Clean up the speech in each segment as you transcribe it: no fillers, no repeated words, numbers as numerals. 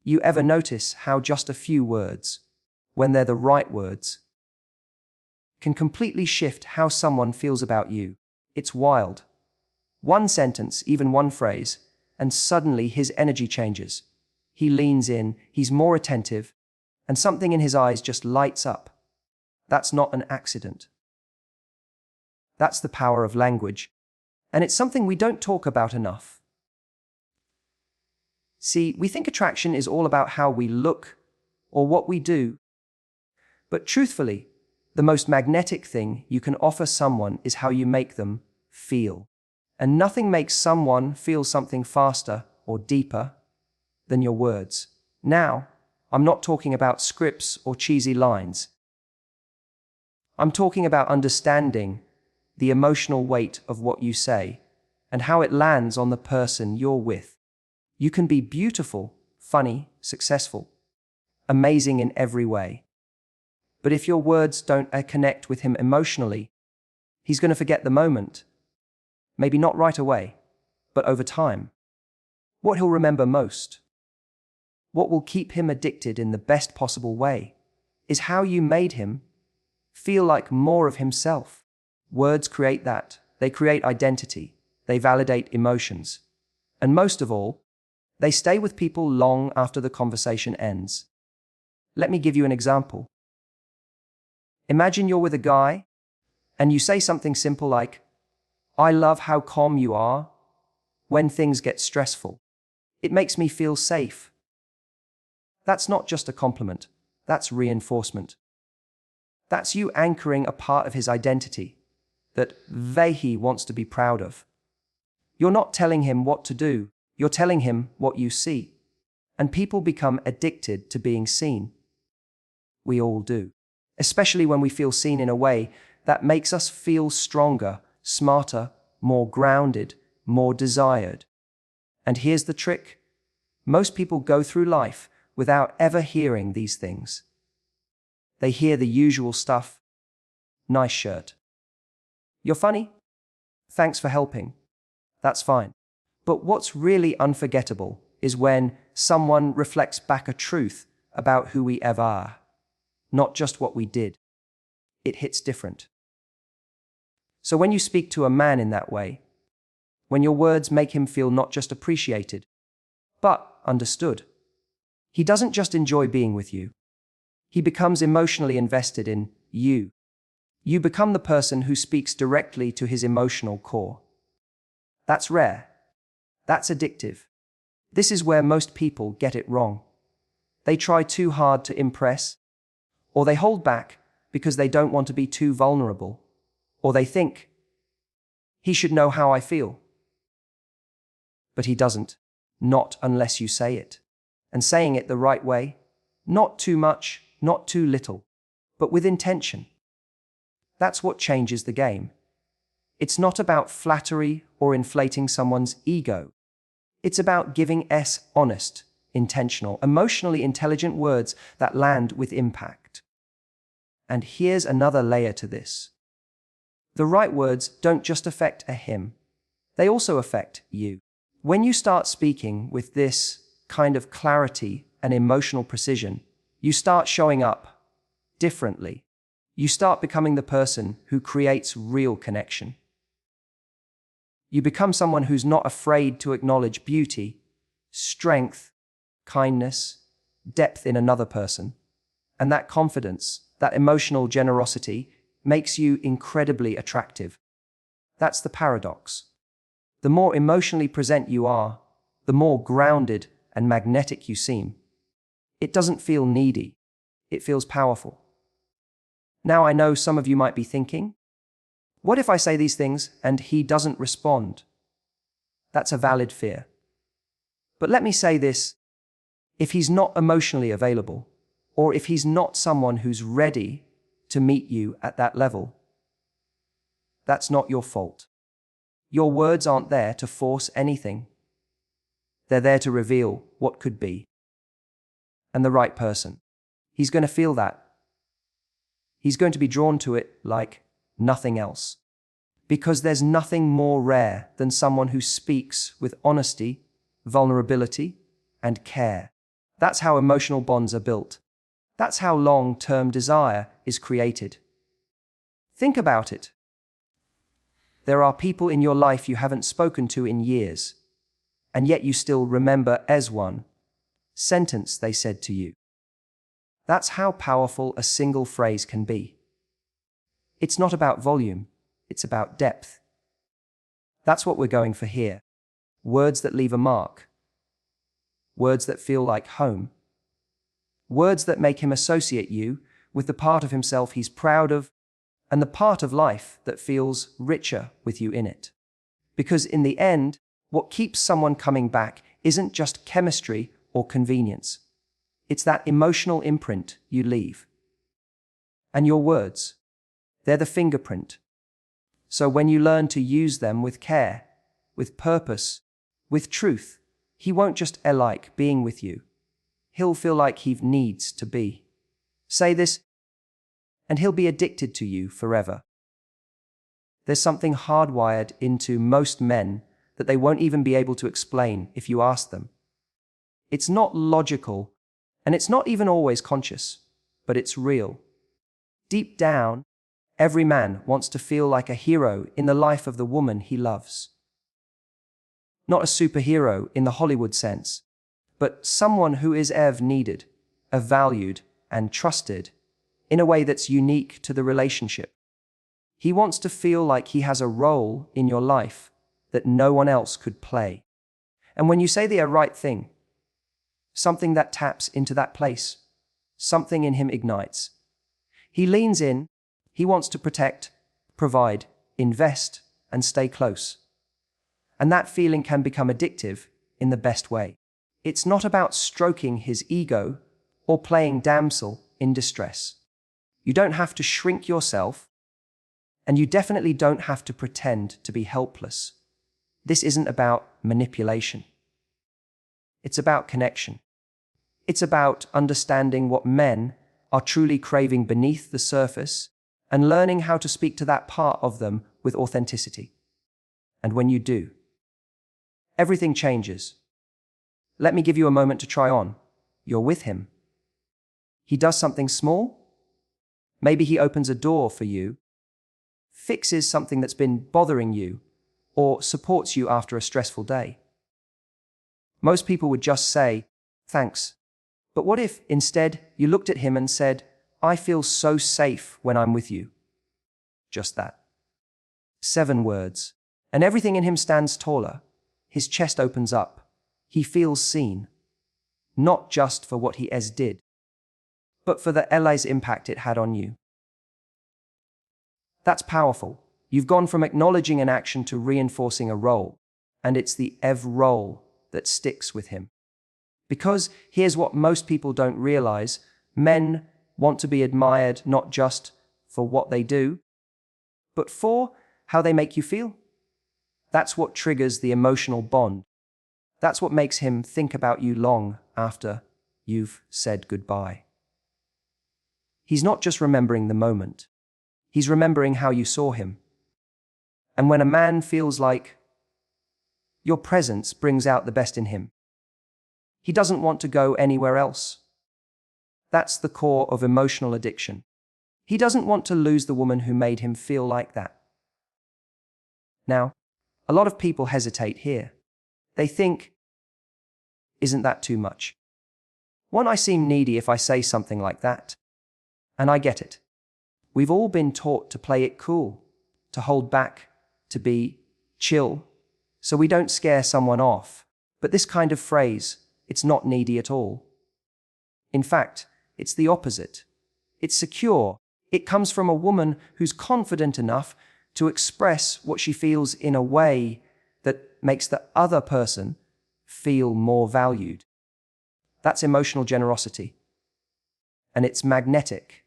You ever notice how just a few words, when they're the right words, can completely shift how someone feels about you? It's wild. One sentence, even one phrase, and suddenly his energy changes. He leans in, he's more attentive, and something in his eyes just lights up. That's not an accident. That's the power of language, and it's something we don't talk about enough. See, we think attraction is all about how we look or what we do, but truthfully, the most magnetic thing you can offer someone is how you make them feel. And nothing makes someone feel something faster or deeper than your words. Now, I'm not talking about scripts or cheesy lines. I'm talking about understanding the emotional weight of what you say and how it lands on the person you're with. You can be beautiful, funny, successful, amazing in every way. But if your words don't connect with him emotionally, he's going to forget the moment. Maybe not right away, but over time. What he'll remember most, what will keep him addicted in the best possible way, is how you made him feel like more of himself. Words create that. They create identity. They validate emotions. And most of all, they stay with people long after the conversation ends. Let me give you an example. Imagine you're with a guy, and you say something simple like, "I love how calm you are when things get stressful. It makes me feel safe." That's not just a compliment. That's reinforcement. That's you anchoring a part of his identity that he wants to be proud of. You're not telling him what to do. You're telling him what you see. And people become addicted to being seen. We all do. Especially when we feel seen in a way that makes us feel stronger, smarter, more grounded, more desired. And here's the trick. Most people go through life without ever hearing these things. They hear the usual stuff. Nice shirt. You're funny? Thanks for helping. That's fine. But what's really unforgettable is when someone reflects back a truth about who we ever are, not just what we did. It hits different. So when you speak to a man in that way, when your words make him feel not just appreciated, but understood, he doesn't just enjoy being with you. He becomes emotionally invested in you. You become the person who speaks directly to his emotional core. That's rare. That's addictive. This is where most people get it wrong. They try too hard to impress, or they hold back because they don't want to be too vulnerable, or they think, "He should know how I feel." But he doesn't, not unless you say it. And saying it the right way, not too much, not too little, but with intention. That's what changes the game. It's not about flattery or inflating someone's ego. It's about giving honest, intentional, emotionally intelligent words that land with impact. And here's another layer to this. The right words don't just affect him. They also affect you. When you start speaking with this kind of clarity and emotional precision, you start showing up differently. You start becoming the person who creates real connection. You become someone who's not afraid to acknowledge beauty, strength, kindness, depth in another person. And that confidence, that emotional generosity, makes you incredibly attractive. That's the paradox. The more emotionally present you are, the more grounded and magnetic you seem. It doesn't feel needy. It feels powerful. Now I know some of you might be thinking, what if I say these things and he doesn't respond? That's a valid fear. But let me say this, if he's not emotionally available, or if he's not someone who's ready to meet you at that level, that's not your fault. Your words aren't there to force anything. They're there to reveal what could be. And the right person, he's going to feel that. He's going to be drawn to it like nothing else. Because there's nothing more rare than someone who speaks with honesty, vulnerability, and care. That's how emotional bonds are built. That's how long-term desire is created. Think about it. There are people in your life you haven't spoken to in years, and yet you still remember as one sentence they said to you. That's how powerful a single phrase can be. It's not about volume, it's about depth. That's what we're going for here. Words that leave a mark. Words that feel like home. Words that make him associate you with the part of himself he's proud of and the part of life that feels richer with you in it. Because in the end, what keeps someone coming back isn't just chemistry or convenience. It's that emotional imprint you leave. And your words, they're the fingerprint. So when you learn to use them with care, with purpose, with truth, he won't just like being with you. He'll feel like he needs to be. Say this, and he'll be addicted to you forever. There's something hardwired into most men that they won't even be able to explain if you ask them. It's not logical, and it's not even always conscious, but it's real. Deep down, every man wants to feel like a hero in the life of the woman he loves. Not a superhero in the Hollywood sense, but someone who is needed, valued, and trusted in a way that's unique to the relationship. He wants to feel like he has a role in your life that no one else could play. And when you say the right thing, something that taps into that place, something in him ignites. He leans in, he wants to protect, provide, invest, and stay close. And that feeling can become addictive in the best way. It's not about stroking his ego or playing damsel in distress. You don't have to shrink yourself, and you definitely don't have to pretend to be helpless. This isn't about manipulation. It's about connection. It's about understanding what men are truly craving beneath the surface and learning how to speak to that part of them with authenticity. And when you do, everything changes. Let me give you a moment to try on. You're with him. He does something small. Maybe he opens a door for you, fixes something that's been bothering you, or supports you after a stressful day. Most people would just say, "Thanks." But what if, instead, you looked at him and said, "I feel so safe when I'm with you." Just that. 7 words. And everything in him stands taller. His chest opens up. He feels seen. Not just for what he did, but for the LA's impact it had on you. That's powerful. You've gone from acknowledging an action to reinforcing a role, and it's the role that sticks with him. Because here's what most people don't realize: men want to be admired not just for what they do, but for how they make you feel. That's what triggers the emotional bond. That's what makes him think about you long after you've said goodbye. He's not just remembering the moment. He's remembering how you saw him. And when a man feels like your presence brings out the best in him, he doesn't want to go anywhere else. That's the core of emotional addiction. He doesn't want to lose the woman who made him feel like that. Now, a lot of people hesitate here. They think, isn't that too much? Won't I seem needy if I say something like that? And I get it. We've all been taught to play it cool, to hold back, to be chill, so we don't scare someone off. But this kind of phrase, it's not needy at all. In fact, it's the opposite. It's secure. It comes from a woman who's confident enough to express what she feels in a way that makes the other person feel more valued. That's emotional generosity. And it's magnetic.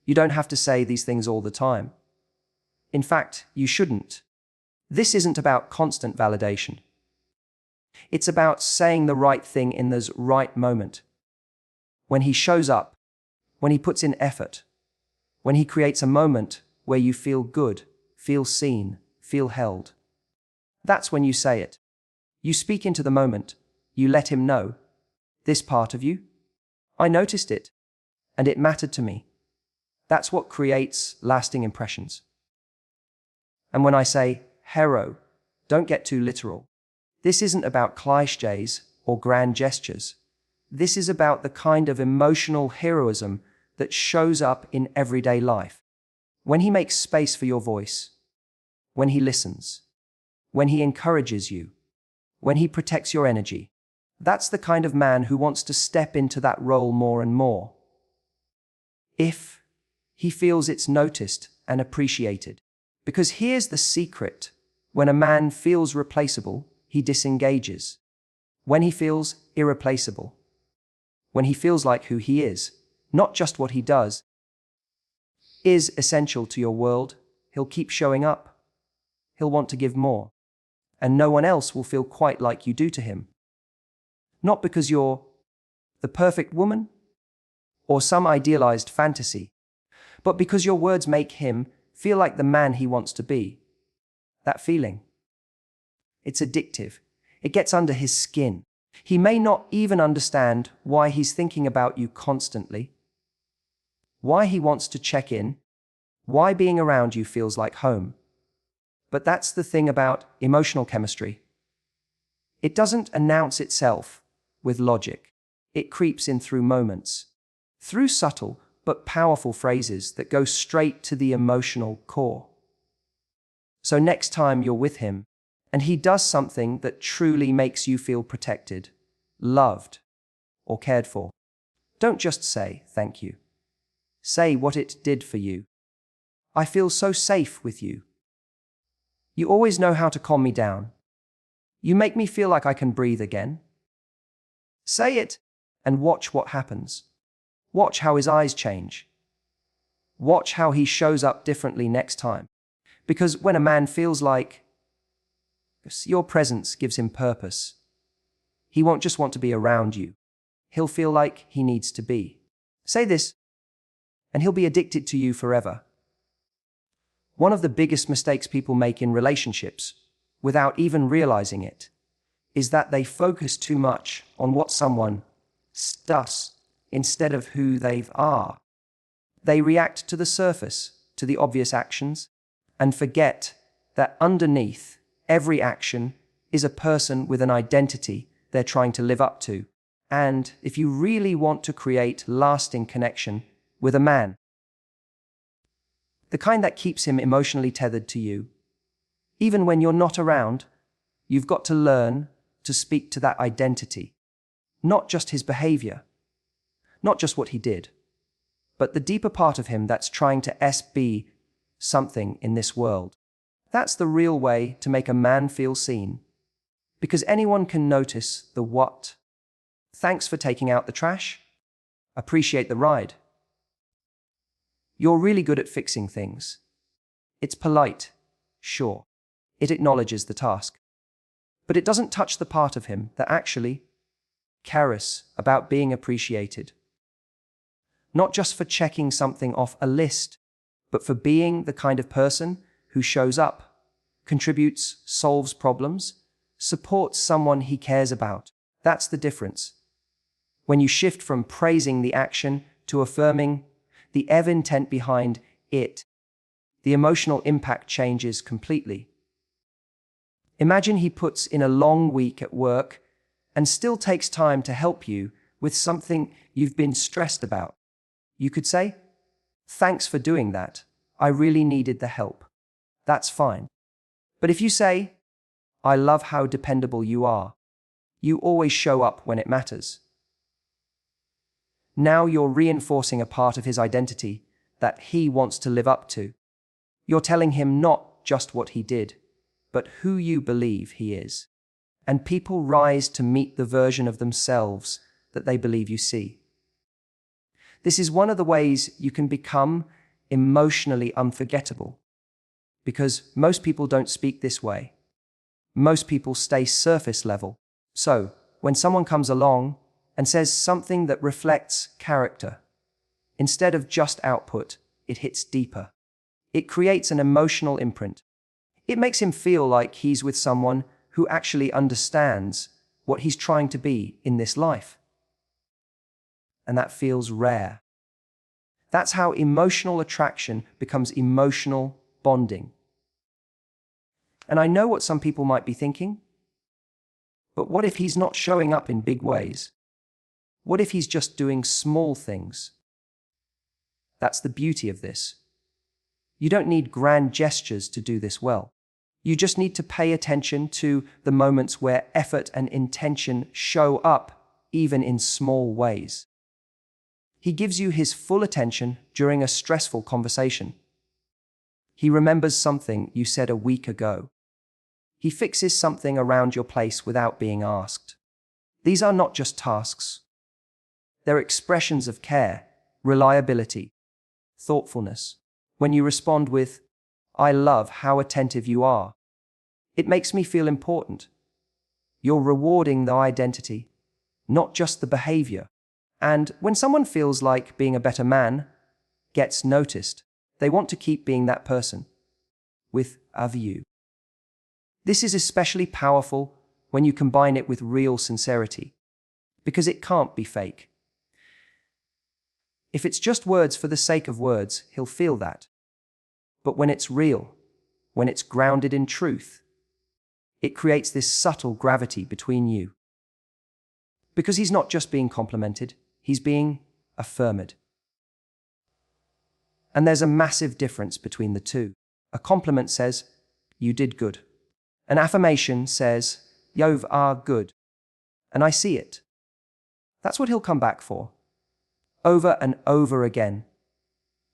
You don't have to say these things all the time. In fact, you shouldn't. This isn't about constant validation. It's about saying the right thing in the right moment. When he shows up, when he puts in effort, when he creates a moment where you feel good, feel seen, feel held. That's when you say it. You speak into the moment. You let him know. This part of you? I noticed it, and it mattered to me. That's what creates lasting impressions. And when I say hero, don't get too literal. This isn't about clichés or grand gestures. This is about the kind of emotional heroism that shows up in everyday life. When he makes space for your voice, when he listens, when he encourages you, when he protects your energy, that's the kind of man who wants to step into that role more and more. If he feels it's noticed and appreciated. Because here's the secret. When a man feels replaceable, he disengages. When he feels irreplaceable, when he feels like who he is, not just what he does, is essential to your world, he'll keep showing up. He'll want to give more. And no one else will feel quite like you do to him. Not because you're the perfect woman or some idealized fantasy, but because your words make him feel like the man he wants to be. That feeling. It's addictive. It gets under his skin. He may not even understand why he's thinking about you constantly, why he wants to check in, why being around you feels like home. But that's the thing about emotional chemistry. It doesn't announce itself with logic. It creeps in through moments, through subtle but powerful phrases that go straight to the emotional core. So next time you're with him, and he does something that truly makes you feel protected, loved, or cared for, don't just say thank you. Say what it did for you. I feel so safe with you. You always know how to calm me down. You make me feel like I can breathe again. Say it and watch what happens. Watch how his eyes change. Watch how he shows up differently next time. Because when a man feels like your presence gives him purpose, he won't just want to be around you. He'll feel like he needs to be. Say this, and he'll be addicted to you forever. One of the biggest mistakes people make in relationships, without even realizing it, is that they focus too much on what someone does instead of who they are. They react to the surface, to the obvious actions, and forget that underneath every action is a person with an identity they're trying to live up to. And if you really want to create lasting connection with a man, the kind that keeps him emotionally tethered to you, even when you're not around, you've got to learn to speak to that identity, not just his behavior, not just what he did, but the deeper part of him that's trying to be something in this world. That's the real way to make a man feel seen, because anyone can notice the what. Thanks for taking out the trash. Appreciate the ride. You're really good at fixing things. It's polite, sure. It acknowledges the task. But it doesn't touch the part of him that actually cares about being appreciated. Not just for checking something off a list, but for being the kind of person who shows up, contributes, solves problems, supports someone he cares about. That's the difference. When you shift from praising the action to affirming the intent behind it, the emotional impact changes completely. Imagine he puts in a long week at work and still takes time to help you with something you've been stressed about. You could say, "Thanks for doing that. I really needed the help." That's fine. But if you say, "I love how dependable you are. You always show up when it matters." Now you're reinforcing a part of his identity that he wants to live up to. You're telling him not just what he did, but who you believe he is. And people rise to meet the version of themselves that they believe you see. This is one of the ways you can become emotionally unforgettable, because most people don't speak this way. Most people stay surface level. So, when someone comes along and says something that reflects character, instead of just output, it hits deeper. It creates an emotional imprint. It makes him feel like he's with someone who actually understands what he's trying to be in this life. and that feels rare. That's how emotional attraction becomes emotional bonding. And I know what some people might be thinking, but what if he's not showing up in big ways? What if he's just doing small things? That's the beauty of this. You don't need grand gestures to do this well. You just need to pay attention to the moments where effort and intention show up, even in small ways. He gives you his full attention during a stressful conversation. He remembers something you said a week ago. He fixes something around your place without being asked. These are not just tasks. They're expressions of care, reliability, thoughtfulness. When you respond with, "I love how attentive you are. It makes me feel important," you're rewarding the identity, not just the behavior. And when someone feels like being a better man, gets noticed, they want to keep being that person with a view. This is especially powerful when you combine it with real sincerity, because it can't be fake. If it's just words for the sake of words, he'll feel that. But when it's real, when it's grounded in truth, it creates this subtle gravity between you. Because he's not just being complimented, he's being affirmed. And there's a massive difference between the two. A compliment says, "You did good." An affirmation says, "You are good." And I see it. That's what he'll come back for, over and over again.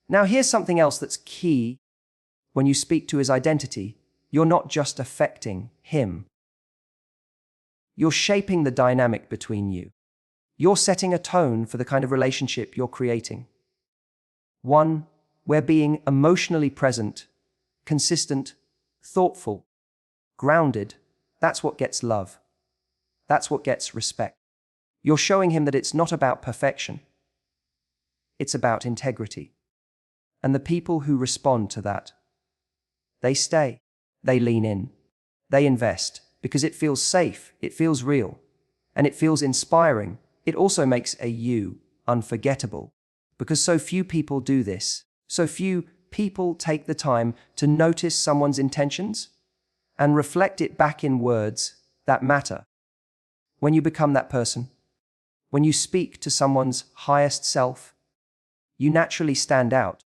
Now here's something else that's key. When you speak to his identity, you're not just affecting him. You're shaping the dynamic between you. You're setting a tone for the kind of relationship you're creating. One where being emotionally present, consistent, thoughtful, grounded, that's what gets love. That's what gets respect. You're showing him that it's not about perfection. It's about integrity. And the people who respond to that, they stay, they lean in, they invest, because it feels safe, it feels real, and it feels inspiring. It also makes a you unforgettable, because so few people do this. So few people take the time to notice someone's intentions and reflect it back in words that matter. When you become that person, when you speak to someone's highest self, you naturally stand out.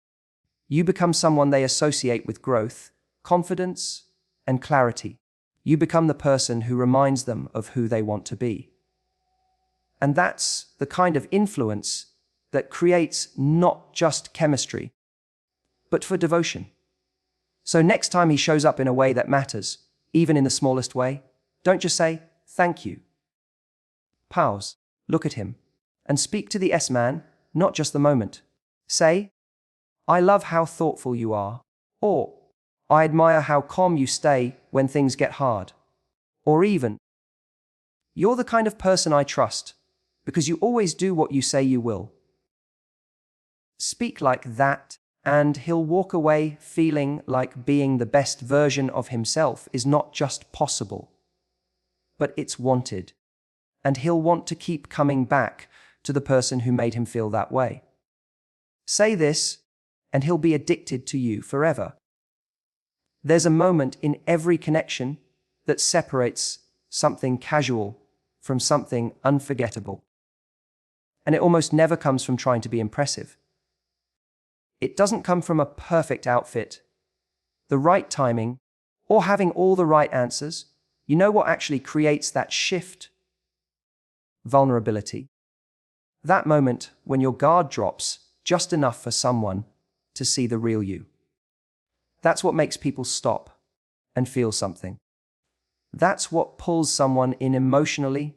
You become someone they associate with growth, confidence, and clarity. You become the person who reminds them of who they want to be. And that's the kind of influence that creates not just chemistry, but for devotion. So next time he shows up in a way that matters, even in the smallest way, don't just say, "Thank you." Pause, look at him, and speak to the S-man, not just the moment. Say, "I love how thoughtful you are," or "I admire how calm you stay when things get hard," or even, "You're the kind of person I trust, because you always do what you say you will." Speak like that, and he'll walk away feeling like being the best version of himself is not just possible, but it's wanted. And he'll want to keep coming back to the person who made him feel that way. Say this, and he'll be addicted to you forever. There's a moment in every connection that separates something casual from something unforgettable. And it almost never comes from trying to be impressive. It doesn't come from a perfect outfit, the right timing, or having all the right answers. You know what actually creates that shift? Vulnerability. That moment when your guard drops just enough for someone to see the real you. That's what makes people stop and feel something. That's what pulls someone in emotionally,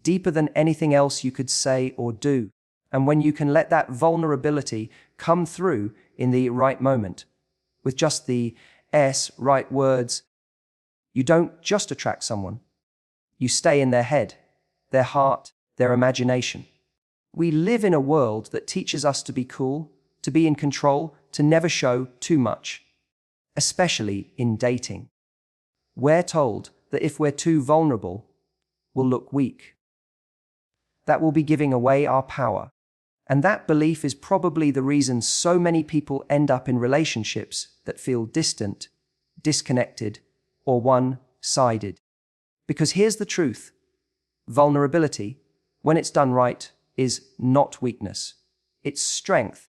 deeper than anything else you could say or do. And when you can let that vulnerability come through in the right moment, with just the right words, you don't just attract someone. You stay in their head, their heart, their imagination. We live in a world that teaches us to be cool, to be in control, to never show too much, especially in dating. We're told that if we're too vulnerable, we'll look weak. that will be giving away our power. And that belief is probably the reason so many people end up in relationships that feel distant, disconnected, or one-sided. Because here's the truth. Vulnerability, when it's done right, is not weakness. It's strength.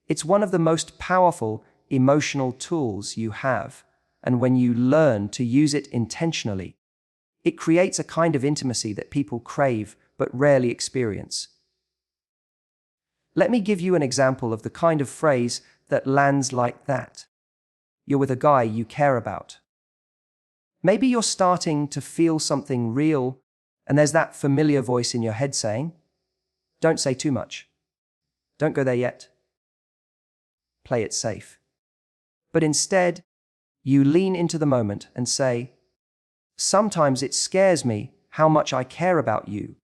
It's one of the most powerful emotional tools you have, and when you learn to use it intentionally, it creates a kind of intimacy that people crave but rarely experience. Let me give you an example of the kind of phrase that lands like that. You're with a guy you care about. Maybe you're starting to feel something real, and there's that familiar voice in your head saying, "Don't say too much. Don't go there yet. Play it safe." But instead, you lean into the moment and say, "Sometimes it scares me how much I care about you."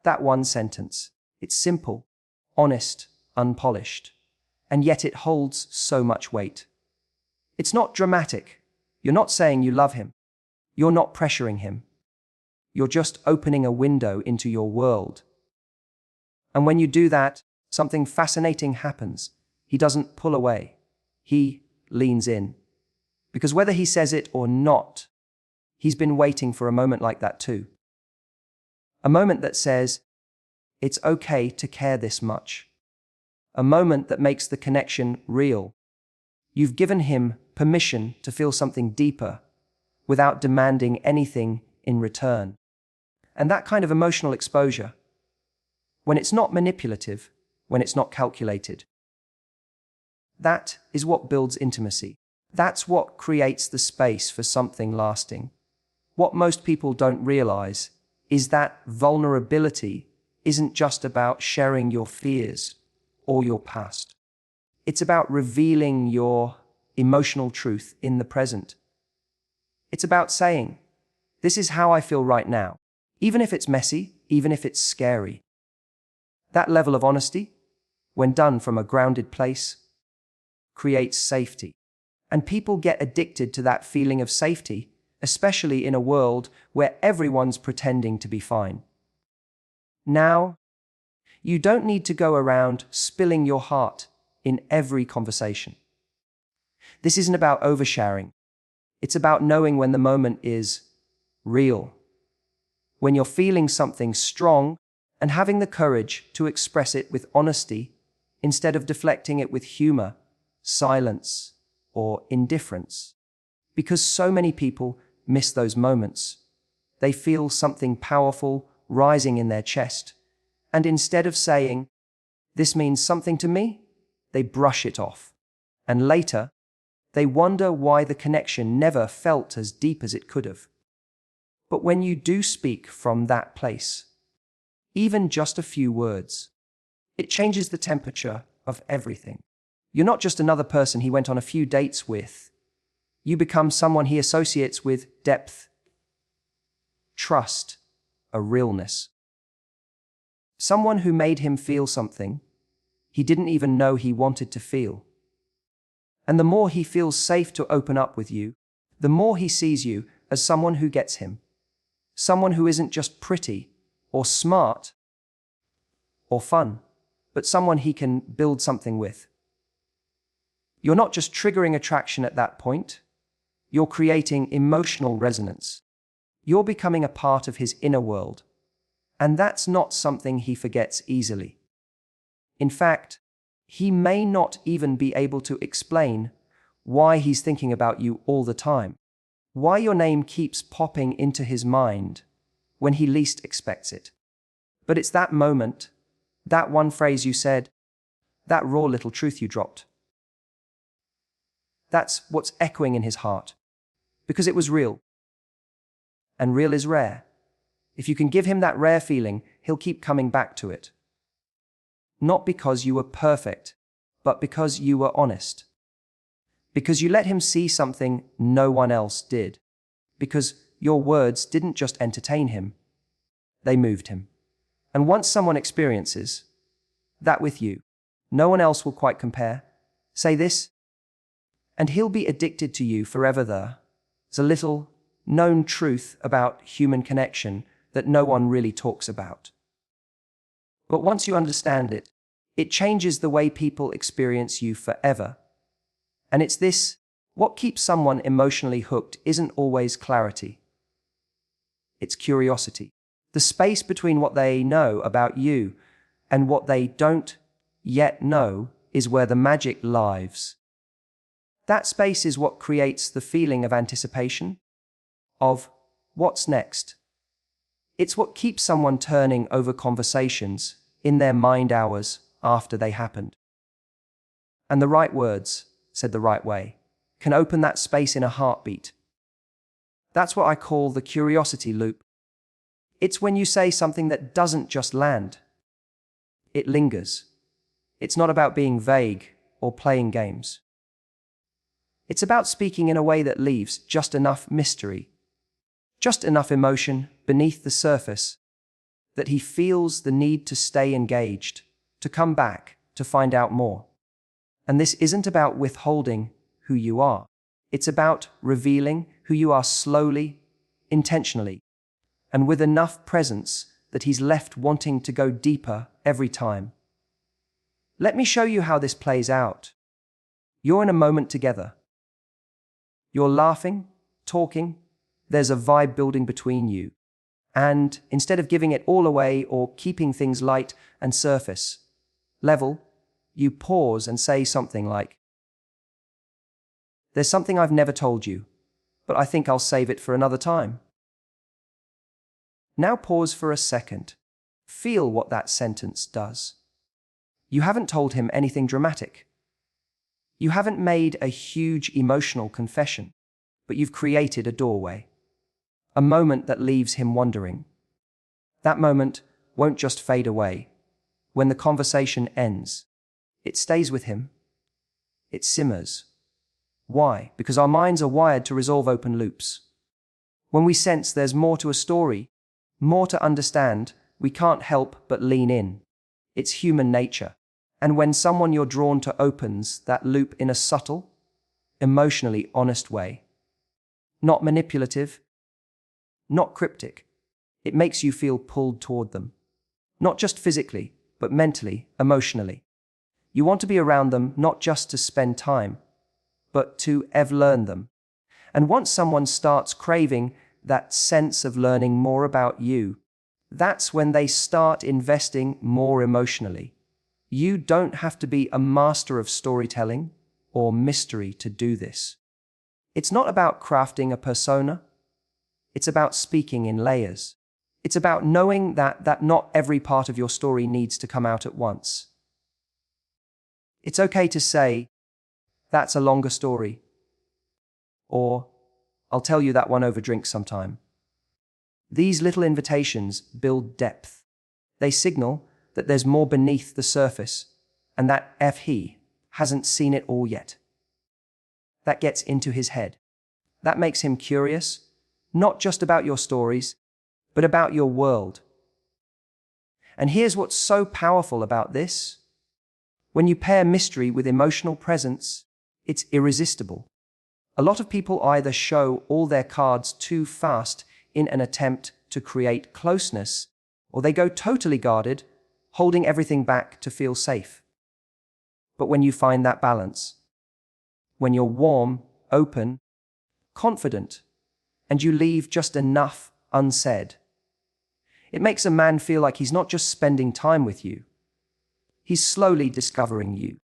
That one sentence, it's simple, honest, unpolished, and yet it holds so much weight. It's not dramatic. You're not saying you love him. You're not pressuring him. You're just opening a window into your world. And when you do that, something fascinating happens. He doesn't pull away. He leans in. Because whether he says it or not, he's been waiting for a moment like that too. A moment that says, it's okay to care this much. A moment that makes the connection real. You've given him permission to feel something deeper without demanding anything in return. And that kind of emotional exposure, when it's not manipulative, when it's not calculated, that is what builds intimacy. That's what creates the space for something lasting. What most people don't realize is that vulnerability isn't just about sharing your fears or your past. It's about revealing your emotional truth in the present. It's about saying, "This is how I feel right now," even if it's messy, even if it's scary. That level of honesty, when done from a grounded place, creates safety. And people get addicted to that feeling of safety, especially in a world where everyone's pretending to be fine. Now, you don't need to go around spilling your heart in every conversation. This isn't about oversharing. It's about knowing when the moment is real, when you're feeling something strong and having the courage to express it with honesty instead of deflecting it with humor, silence, or indifference. Because so many people miss those moments. They feel something powerful rising in their chest, and instead of saying, "This means something to me," they brush it off. And later, they wonder why the connection never felt as deep as it could have. But when you do speak from that place, even just a few words, it changes the temperature of everything. You're not just another person he went on a few dates with. You become someone he associates with depth, trust, a realness. Someone who made him feel something he didn't even know he wanted to feel. And the more he feels safe to open up with you, the more he sees you as someone who gets him. Someone who isn't just pretty or smart or fun, but someone he can build something with. You're not just triggering attraction at that point. You're creating emotional resonance. You're becoming a part of his inner world. And that's not something he forgets easily. In fact, he may not even be able to explain why he's thinking about you all the time, why your name keeps popping into his mind when he least expects it. But it's that moment, that one phrase you said, that raw little truth you dropped. That's what's echoing in his heart, because it was real. And real is rare. If you can give him that rare feeling, he'll keep coming back to it. Not because you were perfect, but because you were honest. Because you let him see something no one else did. Because your words didn't just entertain him, they moved him. And once someone experiences that with you, no one else will quite compare. Say this, and he'll be addicted to you forever. There's a little known truth about human connection that no one really talks about. But once you understand it, it changes the way people experience you forever. And it's this: what keeps someone emotionally hooked isn't always clarity. It's curiosity. The space between what they know about you and what they don't yet know is where the magic lives. That space is what creates the feeling of anticipation, of what's next. It's what keeps someone turning over conversations in their mind hours after they happened. And the right words, said the right way, can open that space in a heartbeat. That's what I call the curiosity loop. It's when you say something that doesn't just land. It lingers. It's not about being vague or playing games. It's about speaking in a way that leaves just enough mystery, just enough emotion beneath the surface that he feels the need to stay engaged, to come back, to find out more. And this isn't about withholding who you are. It's about revealing who you are slowly, intentionally, and with enough presence that he's left wanting to go deeper every time. Let me show you how this plays out. You're in a moment together. You're laughing, talking, there's a vibe building between you. And instead of giving it all away or keeping things light and surface level, you pause and say something like, "There's something I've never told you, but I think I'll save it for another time." Now pause for a second. Feel what that sentence does. You haven't told him anything dramatic. You haven't made a huge emotional confession, but you've created a doorway. A moment that leaves him wondering. That moment won't just fade away. When the conversation ends, it stays with him. It simmers. Why? Because our minds are wired to resolve open loops. When we sense there's more to a story, more to understand, we can't help but lean in. It's human nature. And when someone you're drawn to opens that loop in a subtle, emotionally honest way, not manipulative, not cryptic, it makes you feel pulled toward them. Not just physically, but mentally, emotionally. You want to be around them not just to spend time, but to learn them. And once someone starts craving that sense of learning more about you, that's when they start investing more emotionally. You don't have to be a master of storytelling or mystery to do this. It's not about crafting a persona. It's about speaking in layers. It's about knowing that not every part of your story needs to come out at once. It's okay to say, "That's a longer story," or "I'll tell you that one over drinks sometime." These little invitations build depth. They signal that there's more beneath the surface and that he hasn't seen it all yet. That gets into his head. That makes him curious, not just about your stories, but about your world. And here's what's so powerful about this. When you pair mystery with emotional presence, it's irresistible. A lot of people either show all their cards too fast in an attempt to create closeness, or they go totally guarded, holding everything back to feel safe. But when you find that balance, when you're warm, open, confident, and you leave just enough unsaid, it makes a man feel like he's not just spending time with you, he's slowly discovering you.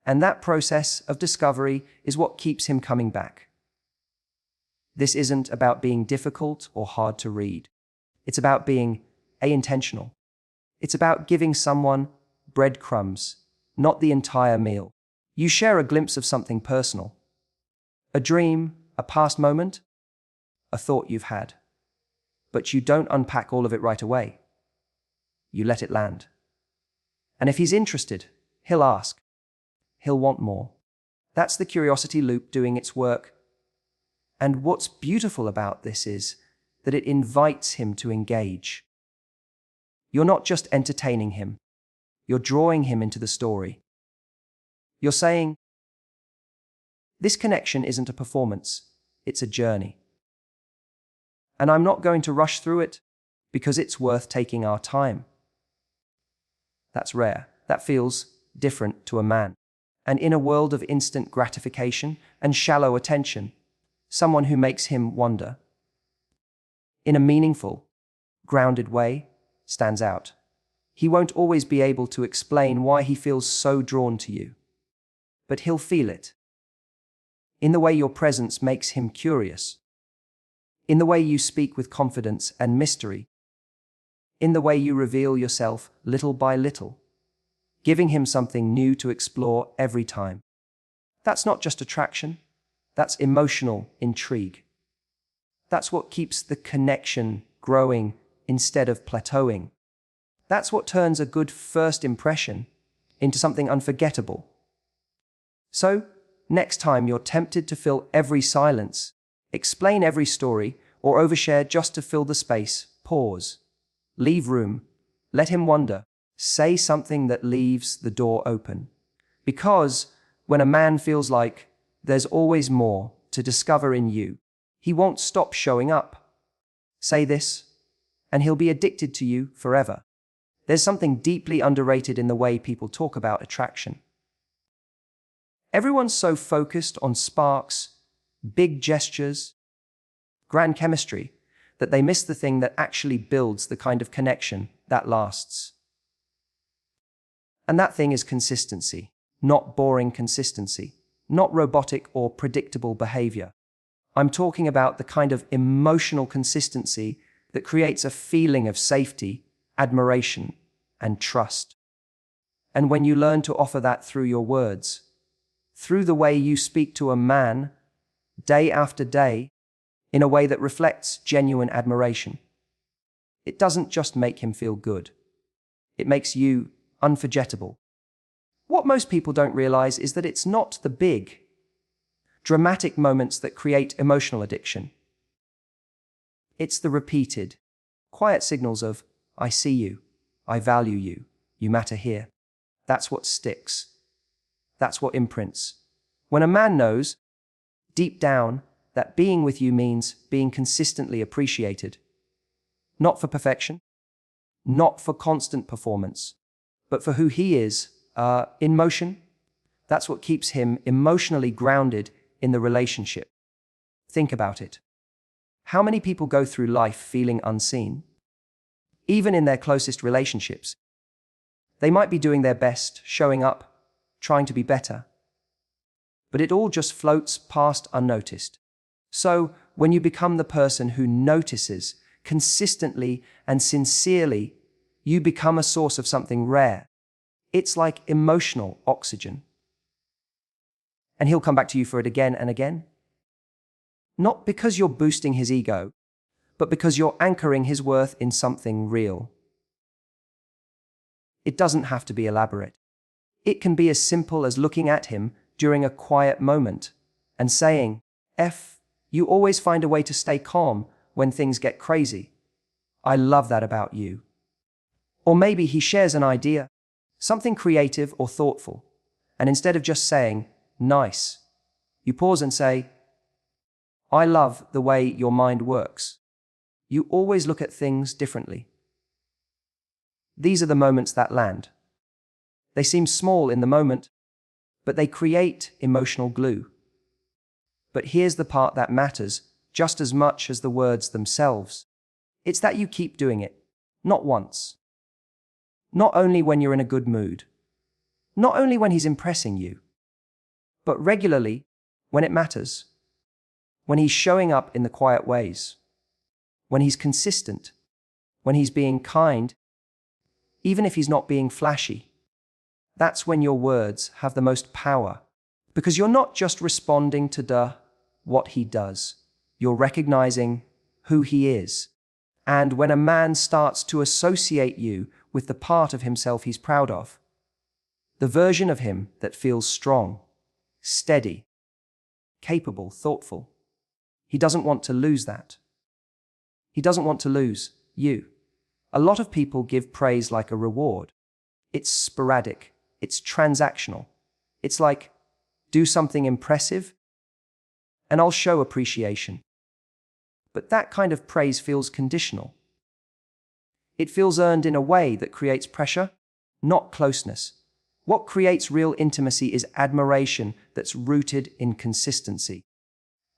And that process of discovery is what keeps him coming back. This isn't about being difficult or hard to read. It's about being intentional. It's about giving someone breadcrumbs, not the entire meal. You share a glimpse of something personal. A dream, a past moment, a thought you've had. But you don't unpack all of it right away. You let it land. And if he's interested, he'll ask. He'll want more. That's the curiosity loop doing its work. And what's beautiful about this is that it invites him to engage. You're not just entertaining him. You're drawing him into the story. You're saying, this connection isn't a performance, it's a journey. And I'm not going to rush through it because it's worth taking our time. That's rare. That feels different to a man. And in a world of instant gratification and shallow attention, someone who makes him wonder, in a meaningful, grounded way, stands out. He won't always be able to explain why he feels so drawn to you, but he'll feel it. In the way your presence makes him curious, in the way you speak with confidence and mystery, in the way you reveal yourself little by little, giving him something new to explore every time. That's not just attraction, that's emotional intrigue. That's what keeps the connection growing instead of plateauing. That's what turns a good first impression into something unforgettable. So, next time you're tempted to fill every silence, explain every story, or overshare just to fill the space, pause. Leave room. Let him wonder. Say something that leaves the door open. Because when a man feels like there's always more to discover in you, he won't stop showing up. Say this, and he'll be addicted to you forever. There's something deeply underrated in the way people talk about attraction. Everyone's so focused on sparks, big gestures, grand chemistry, that they miss the thing that actually builds the kind of connection that lasts. And that thing is consistency, not boring consistency, not robotic or predictable behavior. I'm talking about the kind of emotional consistency that creates a feeling of safety, admiration, and trust. And when you learn to offer that through your words, through the way you speak to a man, day after day, in a way that reflects genuine admiration, it doesn't just make him feel good. It makes you unforgettable. What most people don't realize is that it's not the big, dramatic moments that create emotional addiction. It's the repeated, quiet signals of, I see you, I value you, you matter here. That's what sticks. That's what imprints. When a man knows, deep down, that being with you means being consistently appreciated, not for perfection, not for constant performance, but for who he is, in motion, that's what keeps him emotionally grounded in the relationship. Think about it. How many people go through life feeling unseen? Even in their closest relationships. They might be doing their best, showing up, trying to be better. But it all just floats past unnoticed. So, when you become the person who notices consistently and sincerely, you become a source of something rare. It's like emotional oxygen. And he'll come back to you for it again and again. Not because you're boosting his ego, but because you're anchoring his worth in something real. It doesn't have to be elaborate. It can be as simple as looking at him during a quiet moment and saying, you always find a way to stay calm when things get crazy. I love that about you. Or maybe he shares an idea, something creative or thoughtful, and instead of just saying, nice, you pause and say, I love the way your mind works. You always look at things differently. These are the moments that land. They seem small in the moment, but they create emotional glue. But here's the part that matters just as much as the words themselves. It's that you keep doing it, not once. Not only when you're in a good mood. Not only when he's impressing you. But regularly, when it matters. When he's showing up in the quiet ways. When he's consistent. When he's being kind. Even if he's not being flashy. That's when your words have the most power. Because you're not just responding to what he does. You're recognizing who he is. And when a man starts to associate you with the part of himself he's proud of, the version of him that feels strong, steady, capable, thoughtful, he doesn't want to lose that. He doesn't want to lose you. A lot of people give praise like a reward. It's sporadic. It's transactional. It's like, do something impressive, and I'll show appreciation. But that kind of praise feels conditional. It feels earned in a way that creates pressure, not closeness. What creates real intimacy is admiration that's rooted in consistency.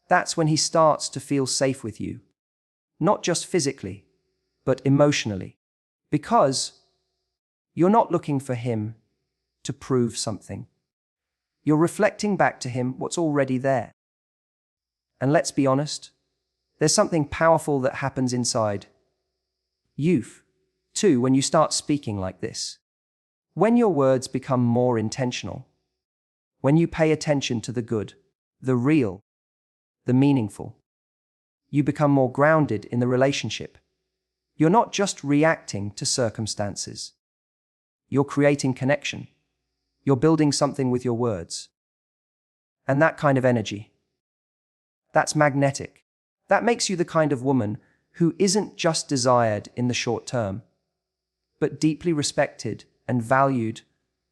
That's when he starts to feel safe with you, not just physically, but emotionally, because you're not looking for him to prove something. You're reflecting back to him what's already there. And let's be honest, there's something powerful that happens inside you, too, when you start speaking like this. When your words become more intentional, when you pay attention to the good, the real, the meaningful, you become more grounded in the relationship. You're not just reacting to circumstances. You're creating connection. You're building something with your words. And that kind of energy, that's magnetic. That makes you the kind of woman who isn't just desired in the short term, but deeply respected and valued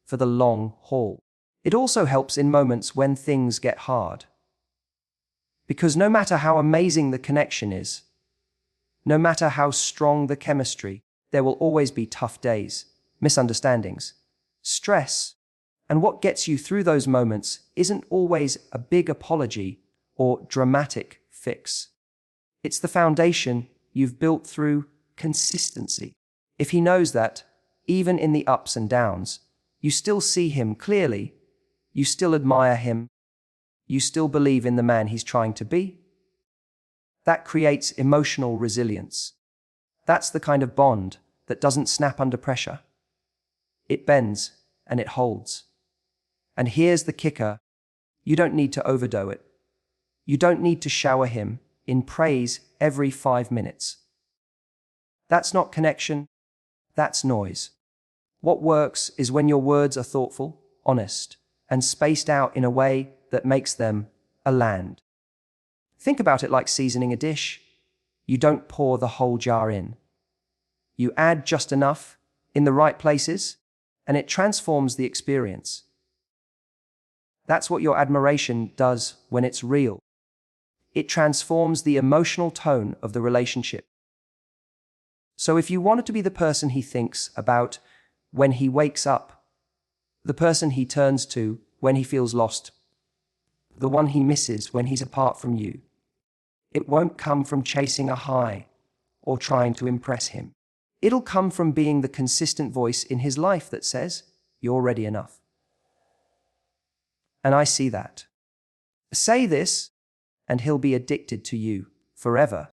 for the long haul. It also helps in moments when things get hard. Because no matter how amazing the connection is, no matter how strong the chemistry, there will always be tough days, misunderstandings, stress. And what gets you through those moments isn't always a big apology or dramatic fix. It's the foundation you've built through consistency. If he knows that, even in the ups and downs, you still see him clearly, you still admire him, you still believe in the man he's trying to be, that creates emotional resilience. That's the kind of bond that doesn't snap under pressure. It bends and it holds. And here's the kicker: you don't need to overdo it. You don't need to shower him in praise every 5 minutes. That's not connection, that's noise. What works is when your words are thoughtful, honest, and spaced out in a way that makes them a land. Think about it like seasoning a dish. You don't pour the whole jar in. You add just enough in the right places, and it transforms the experience. That's what your admiration does when it's real. It transforms the emotional tone of the relationship. So if you wanted to be the person he thinks about when he wakes up, the person he turns to when he feels lost, the one he misses when he's apart from you, it won't come from chasing a high or trying to impress him. It'll come from being the consistent voice in his life that says, "You're ready enough." And I see that. Say this, and he'll be addicted to you forever.